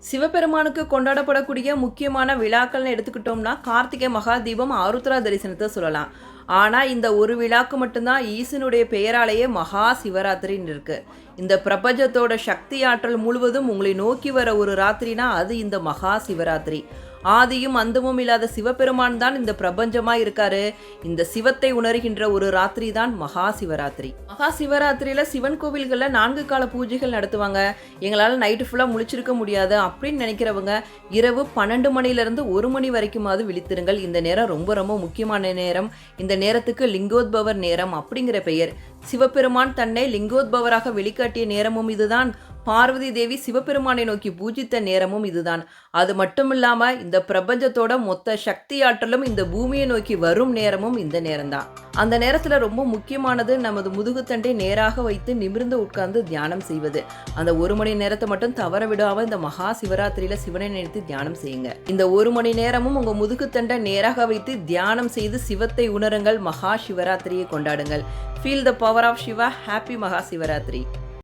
சிவபெருமானுக்கு கொண்டாடப்படக்கூடிய முக்கியமான விழாக்கள்னு எடுத்துக்கிட்டோம்னா கார்த்திகை மகா தீபம், ஆருத்ரா தரிசனத்தை சொல்லலாம். ஆனால் இந்த ஒரு விழாக்கு மட்டும்தான் ஈசனுடைய பெயராலேயே மகா சிவராத்திரின்னு இருக்கு. இந்த பிரபஞ்சத்தோட சக்தி ஆற்றல் முழுவதும் உங்களை நோக்கி வர ஒரு ராத்திரினா அது இந்த மகா சிவராத்திரி. ஆதியும் அந்தமும் இல்லாத சிவபெருமான் தான் இந்த பிரபஞ்சமா இருக்காரு. இந்த சிவத்தை உணர்கின்ற ஒரு ராத்திரி தான் மகா சிவராத்திரி. மகா சிவராத்திரியில சிவன் கோவில்களில் 4 கால பூஜைகள் நடத்துவாங்க. எங்களால் நைட்டு ஃபுல்லாக முழிச்சிருக்க முடியாது அப்படின்னு நினைக்கிறவங்க இரவு 12 மணிலிருந்து 1 மணி வரைக்குமாவது விழித்திருங்கள். இந்த நேரம் ரொம்ப ரொம்ப முக்கியமான நேரம். இந்த நேரத்துக்கு லிங்கோத்பவர் நேரம் அப்படிங்கிற பெயர். சிவபெருமான் தன்னை லிங்கோத்பவராக வெளிக்காட்டிய நேரமும் இதுதான். பார்வதி தேவி சிவபெருமானை நோக்கி பூஜித்த நேரமும் இதுதான். அது மட்டும் இல்லாம இந்த பிரபஞ்சத்தோட மொத்த சக்தி ஆற்றலும் இந்த பூமியை நோக்கி வரும் நேரமும் இந்த நேரம்தான். அந்த நேரத்துல ரொம்ப முக்கியமானது நமது முதுகுத்தண்டை நேராக வைத்து நிமிர்ந்து உட்கார்ந்து தியானம் செய்வது. அந்த 1 மணி நேரத்தை மட்டும் தவற விடாம இந்த மகா சிவராத்திரியில சிவனை நினைத்து தியானம் செய்யுங்க. இந்த 1 மணி நேரமும் உங்க முதுகுத்தண்டை நேராக வைத்து தியானம் செய்து சிவத்தை உணருங்கள். மகா சிவராத்திரியை கொண்டாடுங்கள். Feel the power of Shiva. Happy Maha Sivaratri.